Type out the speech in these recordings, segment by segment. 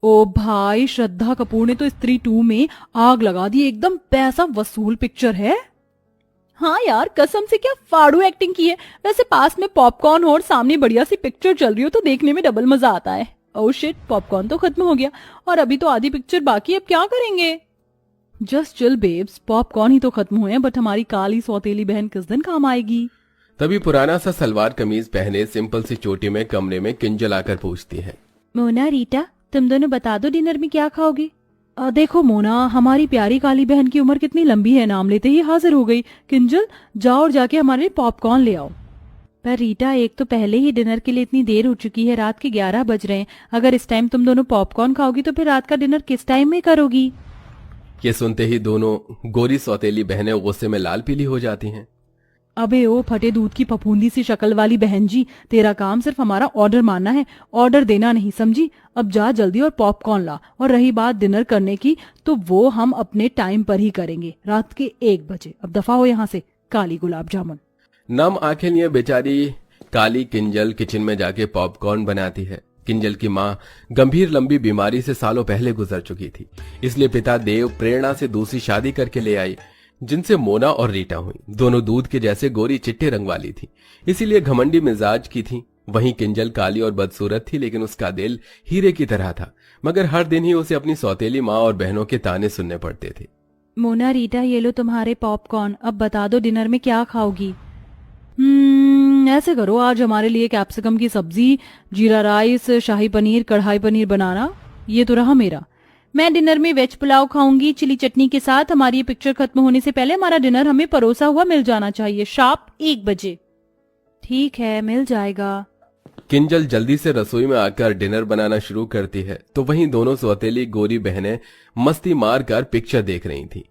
ओ भाई, श्रद्धा कपूर ने तो स्त्री 2 में आग लगा दी, एकदम पैसा वसूल पिक्चर है। हाँ यार, कसम से क्या फाड़ू एक्टिंग की है। वैसे पास में पॉपकॉर्न हो और सामने बढ़िया सी पिक्चर चल रही हो तो देखने में डबल मजा आता है। ओह शिट, पॉपकॉर्न तो खत्म हो गया और अभी तो आधी पिक्चर बाकी, अब क्या करेंगे। जस्ट चिल बेब्स, पॉपकॉर्न ही तो खत्म हुए हैं, बट हमारी काली सौतेली बहन किस दिन काम आएगी। तभी पुराना सा सलवार कमीज पहने सिंपल सी चोटी में कमरे में किंजल आकर पूछती है, मोना रीटा, तुम दोनों बता दो डिनर में क्या खाओगे। देखो मोना, हमारी प्यारी काली बहन की उम्र कितनी लंबी है, नाम लेते ही हाजिर हो गई। किंजल, जाओ और जाके हमारे लिए पॉपकॉर्न ले आओ। पर रीटा, एक तो पहले ही डिनर के लिए इतनी देर हो चुकी है, रात के 11 बज रहे हैं। अगर इस टाइम तुम दोनों पॉपकॉर्न खाओगी तो फिर रात का डिनर किस टाइम में करोगी। ये सुनते ही दोनों गोरी सौतेली बहनें गुस्से में लाल पीली हो जाती हैं। अबे ओ फटे दूध की फफूंदी सी शक्ल वाली बहन जी, तेरा काम सिर्फ हमारा ऑर्डर मानना है, ऑर्डर देना नहीं, समझी। अब जा जल्दी और पॉपकॉर्न ला। और रही बात डिनर करने की, तो वो हम अपने टाइम पर ही करेंगे, रात के 1 बजे। अब दफा हो यहाँ से, काली गुलाब जामुन। नम आंखें लिए बेचारी काली किंजल किचन में जाके पॉपकॉर्न बनाती है। किंजल की माँ गंभीर लंबी बीमारी से सालों पहले गुजर चुकी थी, इसलिए पिता देव प्रेरणा से दूसरी शादी करके ले आई, जिनसे मोना और रीटा हुई। दोनों दूध के जैसे गोरी चिट्टे रंग वाली थी, इसीलिए घमंडी मिजाज की थी। वहीं किंजल काली और बदसूरत थी, लेकिन उसका दिल हीरे की तरह था। मगर हर दिन ही उसे अपनी सौतेली माँ और बहनों के ताने सुनने पड़ते थे। मोना रीटा, ये लो तुम्हारे पॉपकॉर्न, अब बता दो डिनर में क्या खाओगी। ऐसे करो, आज हमारे लिए कैप्सिकम की सब्जी, जीरा राइस, शाही पनीर, कढ़ाई पनीर बनाना। ये तो रहा मेरा। मैं डिनर में वेज पुलाव खाऊंगी चिली चटनी के साथ। हमारी ये पिक्चर खत्म होने से पहले हमारा डिनर हमें परोसा हुआ मिल जाना चाहिए, शार्प 1 बजे। ठीक है, मिल जाएगा। किंजल जल्दी से रसोई में आकर डिनर बनाना शुरू करती है, तो वहीं दोनों सौतेली गोरी बहनें मस्ती मार कर पिक्चर देख रही थी।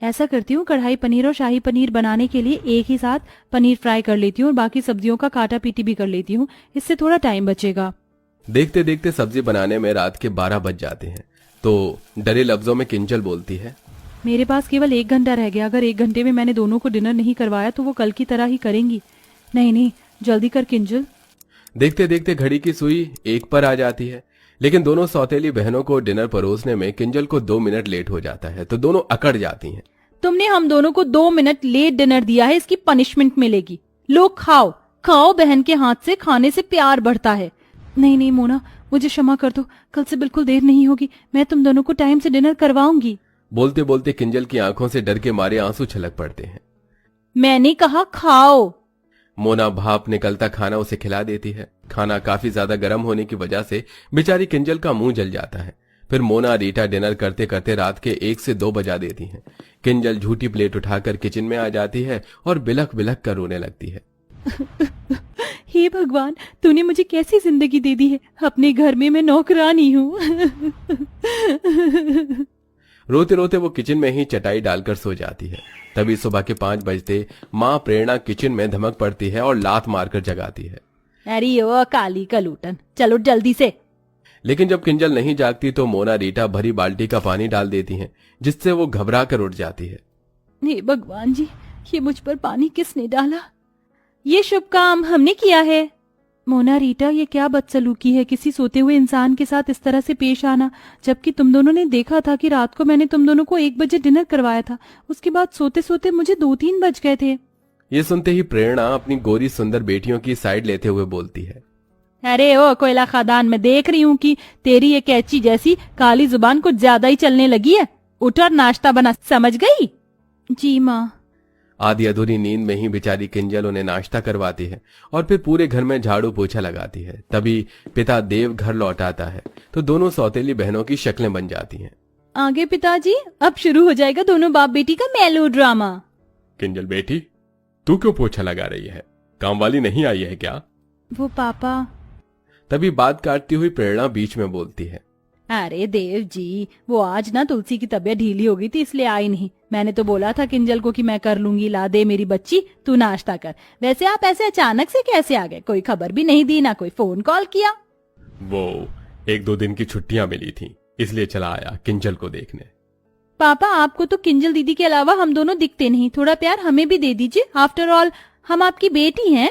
ऐसा करती हूँ, कढ़ाई पनीर और शाही पनीर बनाने के लिए एक ही साथ पनीर फ्राई कर लेती हूँ और बाकी सब्जियों का काटा पीटी भी कर लेती हूँ, इससे थोड़ा टाइम बचेगा। देखते देखते सब्जी बनाने में रात के 12 बज जाते हैं, तो डरे लफ्जों में किंजल बोलती है, मेरे पास केवल 1 घंटा रह गया। अगर 1 घंटे में मैंने दोनों को डिनर नहीं करवाया तो वो कल की तरह ही करेंगी। नहीं नहीं, जल्दी कर किंजल। देखते देखते घड़ी की सुई 1 पर आ जाती है, लेकिन दोनों सौतेली बहनों को डिनर परोसने में किंजल को 2 मिनट लेट हो जाता है, तो दोनों अकड़ जाती हैं। तुमने हम दोनों को 2 मिनट लेट डिनर दिया है, इसकी पनिशमेंट मिलेगी। लो खाओ खाओ, बहन के हाथ से खाने से प्यार बढ़ता है। नहीं नहीं मोना, मुझे क्षमा कर दो, कल से बिल्कुल देर नहीं होगी, मैं तुम दोनों को टाइम से डिनर करवाऊंगी। बोलते बोलते किंजल की आंखों से डर के मारे आंसू छलक पड़ते हैं। मैंने कहा खाओ। मोना भाप निकलता खाना उसे खिला देती है। खाना काफी ज्यादा गर्म होने की वजह से बेचारी किंजल का मुंह जल जाता है। फिर मोना रीटा डिनर करते करते रात के 1 से 2 बजा देती हैं। किंजल झूठी प्लेट उठाकर किचन में आ जाती है और बिलख बिलख कर रोने लगती है। हे भगवान, तूने मुझे कैसी जिंदगी दे दी है, अपने घर में मैं नौकरानी हूँ। रोते रोते वो किचन में ही चटाई डालकर सो जाती है। तभी सुबह के 5 बजते माँ प्रेरणा किचन में धमक पड़ती है और लात मारकर जगाती है। अरे ओ काली कलूटन, चलो जल्दी से। लेकिन जब किंजल नहीं जागती तो मोना रीटा भरी बाल्टी का पानी डाल देती हैं, जिससे वो घबरा कर उठ जाती है। हे भगवान जी, ये मुझ पर पानी किसने डाला। ये शुभ काम हमने किया है। मोना रीटा, ये क्या बदसलूकी है, किसी सोते हुए इंसान के साथ इस तरह से पेश आना, जबकि तुम दोनों ने देखा था कि रात को मैंने तुम दोनों को 1 बजे डिनर करवाया था। उसके बाद सोते सोते मुझे 2-3 बज गए थे। ये सुनते ही प्रेरणा अपनी गोरी सुंदर बेटियों की साइड लेते हुए बोलती है, अरे ओ कोयला खादान, मैं देख रही हूँ कि तेरी ये कैची जैसी काली जुबान कुछ ज्यादा ही चलने लगी है। उठ और नाश्ता बना, समझ गई। जी माँ। आधी अधूरी नींद में ही बेचारी किंजल उन्हें नाश्ता करवाती है और फिर पूरे घर में झाड़ू पोछा लगाती है। तभी पिता देव घर लौट आता है, तो दोनों सौतेली बहनों की शक्लें बन जाती हैं। आगे पिताजी, अब शुरू हो जाएगा दोनों बाप बेटी का मेलो ड्रामा। किंजल बेटी, तू क्यों पोछा लगा रही है, काम वाली नहीं आई है क्या? वो पापा। तभी बात काटती हुई प्रेरणा बीच में बोलती है, अरे देव जी, वो आज ना तुलसी की तबीयत ढीली हो गई थी, इसलिए आई नहीं। मैंने तो बोला था किंजल को कि मैं कर लूंगी, ला दे मेरी बच्ची, तू नाश्ता कर। वैसे आप ऐसे अचानक से कैसे आ गए, कोई खबर भी नहीं दी, ना कोई फोन कॉल किया। वो 1-2 दिन की छुट्टियां मिली थी, इसलिए चला आया किंजल को देखने। पापा, आपको तो किंजल दीदी के अलावा हम दोनों दिखते नहीं, थोड़ा प्यार हमें भी दे दीजिए, आफ्टर ऑल हम आपकी बेटी हैं।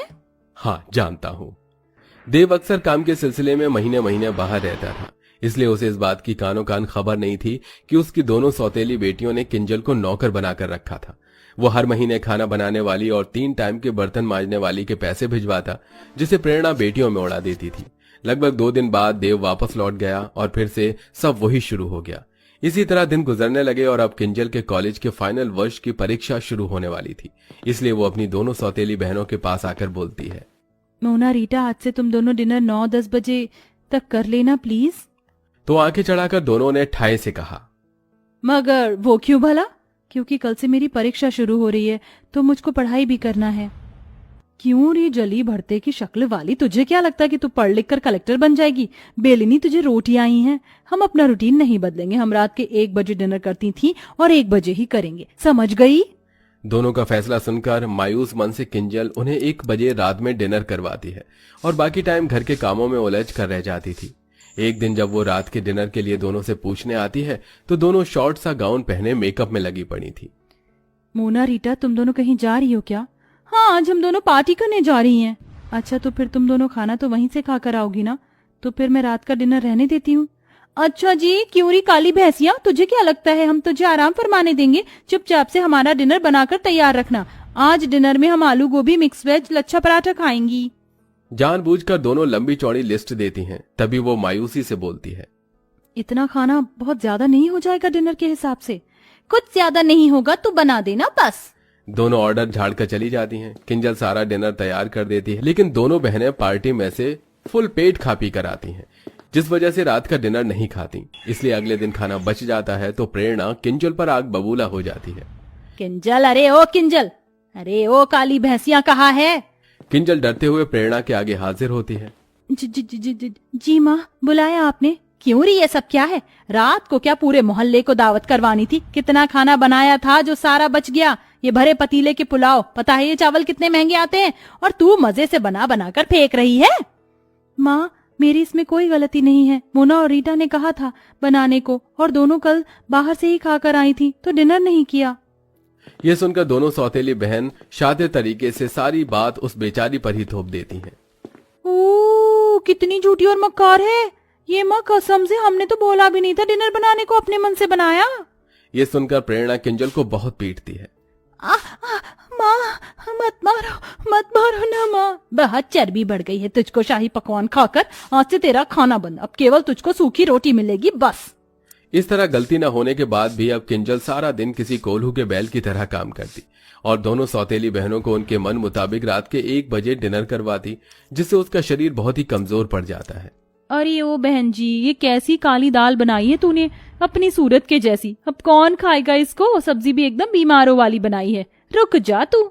हाँ जानता हूँ। देव अक्सर काम के सिलसिले में महीने महीने बाहर रहता था, इसलिए उसे इस बात की कानों कान खबर नहीं थी कि उसकी दोनों सौतेली बेटियों ने किंजल को नौकर बनाकर रखा था। वो हर महीने खाना बनाने वाली और 3 टाइम के बर्तन मांजने वाली के पैसे भिजवाता, जिसे प्रेरणा बेटियों में उड़ा देती थी। लगभग 2 दिन बाद देव वापस लौट गया और फिर से सब वही शुरू हो गया। इसी तरह दिन गुजरने लगे और अब किंजल के कॉलेज के फाइनल वर्ष की परीक्षा शुरू होने वाली थी। इसलिए वो अपनी दोनों सौतेली बहनों के पास आकर बोलती है, मोना रीटा, आज से तुम दोनों डिनर 9-10 बजे तक कर लेना प्लीज। तो आंखें चढ़ाकर दोनों ने ठाए से कहा, मगर वो क्यों भला? क्योंकि कल से मेरी परीक्षा शुरू हो रही है तो मुझको पढ़ाई भी करना है। क्यों रे जली भरते की शक्ल वाली, तुझे क्या लगता है कि तू पढ़ लिख कर कलेक्टर बन जाएगी? बेलिनी तुझे रोटी आई हैं। हम अपना रूटीन नहीं बदलेंगे। हम रात के 1 बजे डिनर करती थी और 1 बजे ही करेंगे, समझ गई? दोनों का फैसला सुनकर मायूस मन से किंजल उन्हें 1 बजे रात में डिनर करवाती है और बाकी टाइम घर के कामों में उलझ कर रह जाती थी। एक दिन जब वो रात के डिनर के लिए दोनों से पूछने आती है तो दोनों शॉर्ट सा गाउन पहने मेकअप में लगी पड़ी थी। मोना रीटा, तुम दोनों कहीं जा रही हो क्या? हाँ, आज हम दोनों पार्टी करने जा रही हैं। अच्छा, तो फिर तुम दोनों खाना तो वहीं से खाकर आओगी ना? तो फिर मैं रात का डिनर रहने देती हूँ। अच्छा जी, क्यों री काली भैंसिया, तुझे क्या लगता है हम तुझे आराम फरमाने देंगे? चुपचाप से हमारा डिनर बनाकर तैयार रखना। आज डिनर में हम आलू गोभी, मिक्स वेज, लच्छा पराठा खाएंगी। जानबूझकर दोनों लंबी चौड़ी लिस्ट देती हैं। तभी वो मायूसी से बोलती है, इतना खाना बहुत ज्यादा नहीं हो जाएगा डिनर के हिसाब से? कुछ ज्यादा नहीं होगा तो बना देना बस। दोनों ऑर्डर झाड़ कर चली जाती हैं। किंजल सारा डिनर तैयार कर देती है, लेकिन दोनों बहनें पार्टी में से फुल पेट खा पी कर आती हैं, जिस वजह से रात का डिनर नहीं खाती। इसलिए अगले दिन खाना बच जाता है तो प्रेरणा किंजल पर आग बबूला हो जाती है। किंजल, अरे ओ किंजल, अरे ओ काली भैंसिया कहाँ है? किंजल डरते हुए प्रेरणा के आगे हाजिर होती है। जी माँ, बुलाया आपने? क्यों री, ये सब क्या है? रात को क्या पूरे मोहल्ले को दावत करवानी थी? कितना खाना बनाया था जो सारा बच गया। ये भरे पतीले के पुलाव, पता है ये चावल कितने महंगे आते हैं? और तू मजे से बना बना कर फेंक रही है। माँ, मेरी इसमें कोई गलती नहीं है। मोना और रीटा ने कहा था बनाने को और दोनों कल बाहर से ही खाकर आई थी तो डिनर नहीं किया। ये सुनकर दोनों सौतेली बहन शातिर तरीके से सारी बात उस बेचारी पर ही थोप देती हैं। ओ, कितनी झूठी और मक्कार है ये। माँ कसम से हमने तो बोला भी नहीं था डिनर बनाने को, अपने मन से बनाया। ये सुनकर प्रेरणा किंजल को बहुत पीटती है। माँ, मत मारो ना माँ। बहुत चर्बी बढ़ गई है तुझको शाही पकवान खाकर। आज से तेरा खाना बंद, अब केवल तुझको सूखी रोटी मिलेगी बस। इस तरह गलती न होने के बाद भी अब किंजल सारा दिन किसी कोल्हू के बैल की तरह काम करती और दोनों सौतेली बहनों को उनके मन मुताबिक रात के 1 बजे डिनर करवाती, जिससे उसका शरीर बहुत ही कमजोर पड़ जाता है। अरे ओ बहन जी, ये कैसी काली दाल बनाई है तूने, अपनी सूरत के जैसी। अब कौन खाएगा इसको? सब्जी भी एकदम बीमारों वाली बनाई है। रुक जा तू।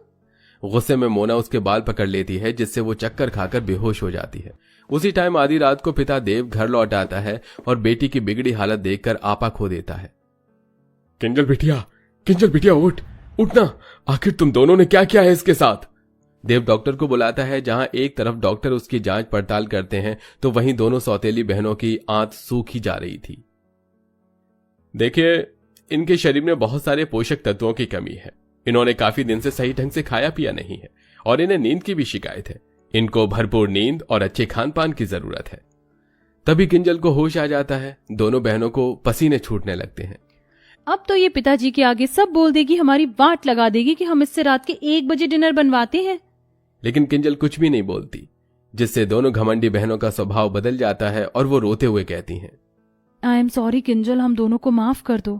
गुस्से में मोना उसके बाल पकड़ लेती है, जिससे वो चक्कर खाकर बेहोश हो जाती है। उसी टाइम आधी रात को पिता देव घर लौट आता है और बेटी की बिगड़ी हालत देखकर आपा खो देता है। किंजल बिटिया उठना, आखिर तुम दोनों ने क्या किया है इसके साथ? देव डॉक्टर को बुलाता है। जहां एक तरफ डॉक्टर उसकी जांच पड़ताल करते हैं तो वहीं दोनों सौतेली बहनों की आंत सूखी जा रही थी। देखिए, इनके शरीर में बहुत सारे पोषक तत्वों की कमी है। इन्होंने काफी दिन से सही ढंग से खाया पिया नहीं है और इन्हें नींद की भी शिकायत है। इनको भरपूर नींद और अच्छे खान पान की जरूरत है। तभी किंजल को होश आ जाता है। दोनों बहनों को पसीने छूटने लगते हैं। अब तो ये पिताजी के आगे सब बोल देगी, हमारी वाट लगा देगी कि हम इससे रात के 1 बजे डिनर बनवाते हैं। लेकिन किंजल कुछ भी नहीं बोलती, जिससे दोनों घमंडी बहनों का स्वभाव बदल जाता है और वो रोते हुए कहती हैं, आई एम सॉरी किंजल, हम दोनों को माफ कर दो।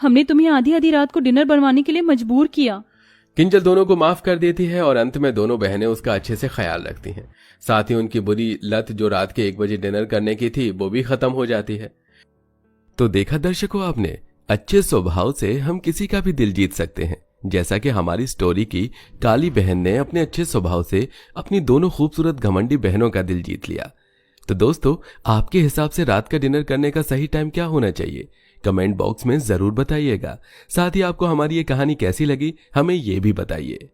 हमने तुम्हें आधी आधी रात को डिनर बनवाने के लिए मजबूर किया। किंजल दोनों को माफ कर देती है और अंत में दोनों बहनें उसका अच्छे से ख्याल रखती हैं। साथ ही उनकी बुरी लत जो रात के 1 बजे डिनर करने की थी वो भी खत्म हो जाती है। तो देखा दर्शकों आपने, अच्छे स्वभाव से हम किसी का भी दिल जीत सकते हैं, जैसा कि हमारी स्टोरी की काली बहन ने अपने अच्छे स्वभाव से अपनी दोनों खूबसूरत घमंडी बहनों का दिल जीत लिया। तो दोस्तों, आपके हिसाब से रात का डिनर करने का सही टाइम क्या होना चाहिए? कमेंट बॉक्स में जरूर बताइएगा। साथ ही आपको हमारी ये कहानी कैसी लगी हमें ये भी बताइए।